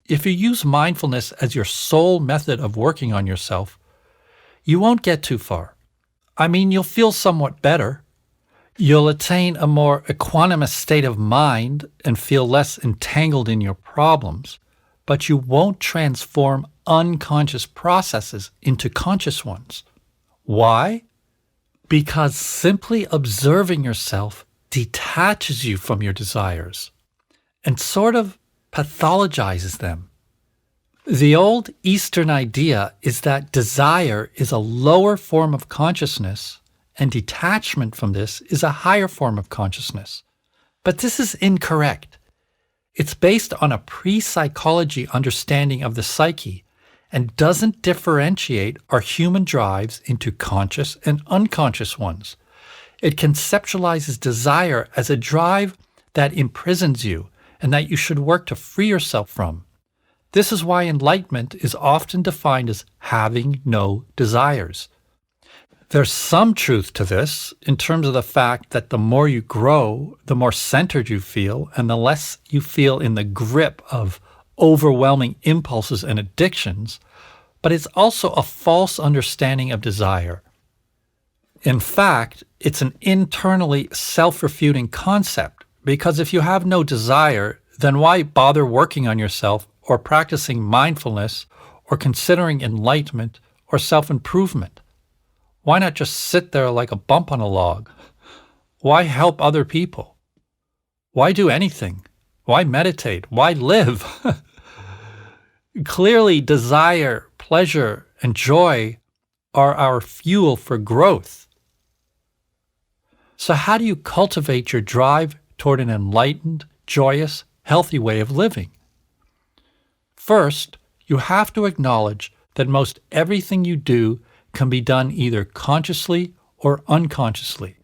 If you use mindfulness as your sole method of working on yourself, you won't get too far. I mean, you'll feel somewhat better. You'll attain a more equanimous state of mind and feel less entangled in your problems, but you won't transform unconscious processes into conscious ones. Why? Because simply observing yourself detaches you from your desires and sort of pathologizes them. The old Eastern idea is that desire is a lower form of consciousness and detachment from this is a higher form of consciousness. But this is incorrect. It's based on a pre-psychology understanding of the psyche and doesn't differentiate our human drives into conscious and unconscious ones. It conceptualizes desire as a drive that imprisons you and that you should work to free yourself from. This is why enlightenment is often defined as having no desires. There's some truth to this in terms of the fact that the more you grow, the more centered you feel, and the less you feel in the grip of overwhelming impulses and addictions, but it's also a false understanding of desire. In fact, it's an internally self-refuting concept, because if you have no desire, then why bother working on yourself or practicing mindfulness or considering enlightenment or self-improvement? Why not just sit there like a bump on a log? Why help other people? Why do anything? Why meditate? Why live? Clearly, desire, pleasure, and joy are our fuel for growth. So how do you cultivate your drive toward an enlightened, joyous, healthy way of living? First, you have to acknowledge that most everything you do can be done either consciously or unconsciously.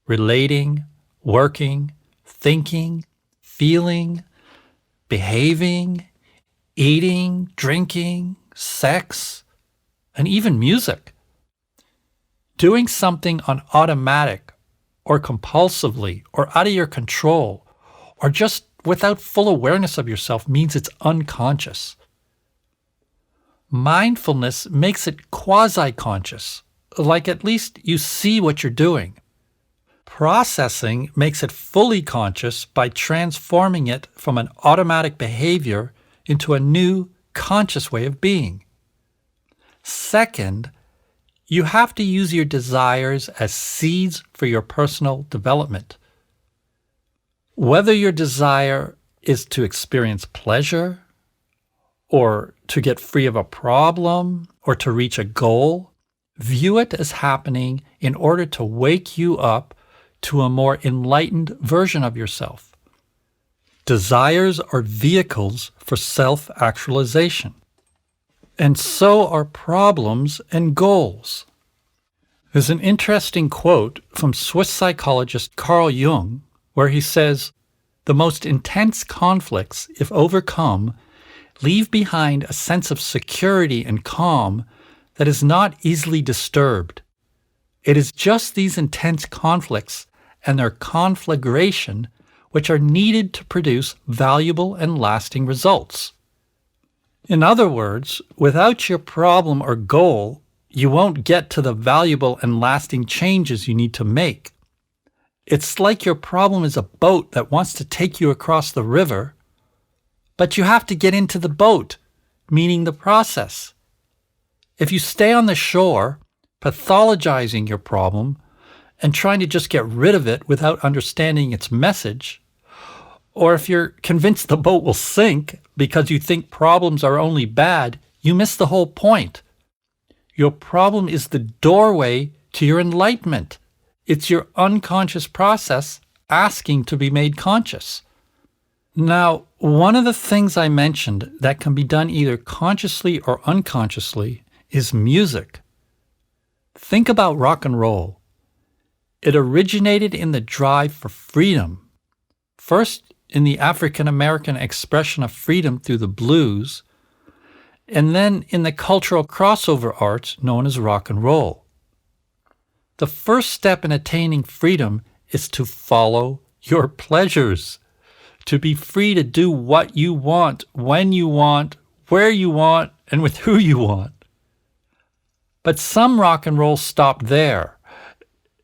Relating, working, thinking, feeling, behaving, eating, drinking, sex, and even music. Doing something on automatic or compulsively or out of your control or just without full awareness of yourself means it's unconscious. Mindfulness makes it quasi-conscious, like at least you see what you're doing. Processing makes it fully conscious by transforming it from an automatic behavior into a new conscious way of being. Second, you have to use your desires as seeds for your personal development. Whether your desire is to experience pleasure, or to get free of a problem, or to reach a goal, view it as happening in order to wake you up to a more enlightened version of yourself. Desires are vehicles for self-actualization. And so are problems and goals. There's an interesting quote from Swiss psychologist Carl Jung, where he says, "The most intense conflicts, if overcome, leave behind a sense of security and calm that is not easily disturbed. It is just these intense conflicts and their conflagration which are needed to produce valuable and lasting results." In other words, without your problem or goal, you won't get to the valuable and lasting changes you need to make. It's like your problem is a boat that wants to take you across the river, but you have to get into the boat, meaning the process. If you stay on the shore, pathologizing your problem and trying to just get rid of it without understanding its message, or if you're convinced the boat will sink because you think problems are only bad, you miss the whole point. Your problem is the doorway to your enlightenment. It's your unconscious process asking to be made conscious. Now, one of the things I mentioned that can be done either consciously or unconsciously is music. Think about rock and roll. It originated in the drive for freedom. First, in the African American expression of freedom through the blues, and then in the cultural crossover arts known as rock and roll. The first step in attaining freedom is to follow your pleasures. to be free to do what you want, when you want, where you want, and with who you want. But some rock and roll stop there.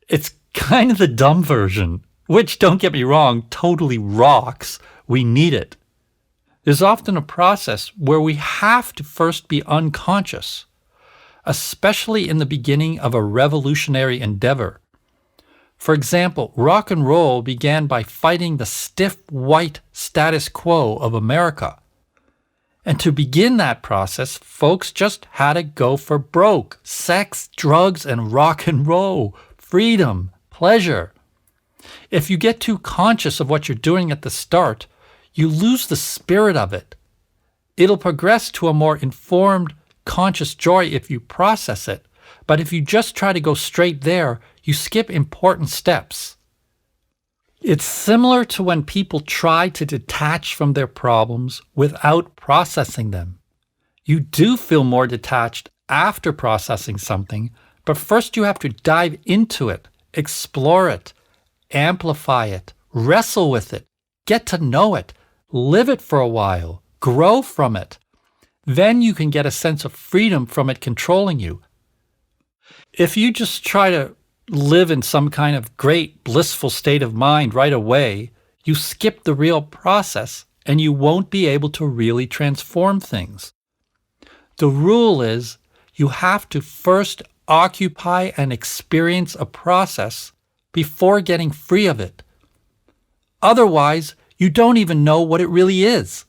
It's kind of the dumb version, which, don't get me wrong, totally rocks. We need it. There's often a process where we have to first be unconscious, especially in the beginning of a revolutionary endeavor. For example, rock and roll began by fighting the stiff white status quo of America. And to begin that process, folks just had to go for broke. Sex, drugs, and rock and roll. Freedom, pleasure. If you get too conscious of what you're doing at the start, you lose the spirit of it. It'll progress to a more informed, conscious joy if you process it. But if you just try to go straight there, you skip important steps. It's similar to when people try to detach from their problems without processing them. You do feel more detached after processing something, but first you have to dive into it, explore it, amplify it, wrestle with it, get to know it, live it for a while, grow from it. Then you can get a sense of freedom from it controlling you. If you just try to live in some kind of great blissful state of mind right away, you skip the real process and you won't be able to really transform things. The rule is you have to first occupy and experience a process before getting free of it. Otherwise, you don't even know what it really is.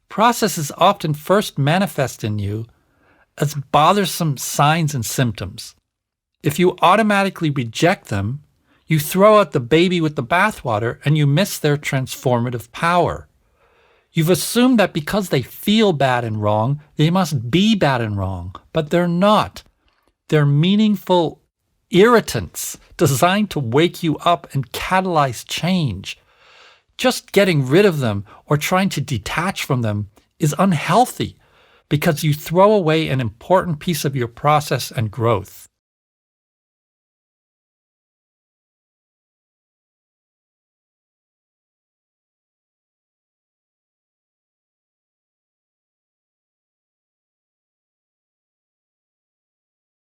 Processes often first manifest in you as bothersome signs and symptoms. If you automatically reject them, you throw out the baby with the bathwater and you miss their transformative power. You've assumed that because they feel bad and wrong, they must be bad and wrong, but they're not. They're meaningful irritants designed to wake you up and catalyze change. Just getting rid of them or trying to detach from them is unhealthy because you throw away an important piece of your process and growth.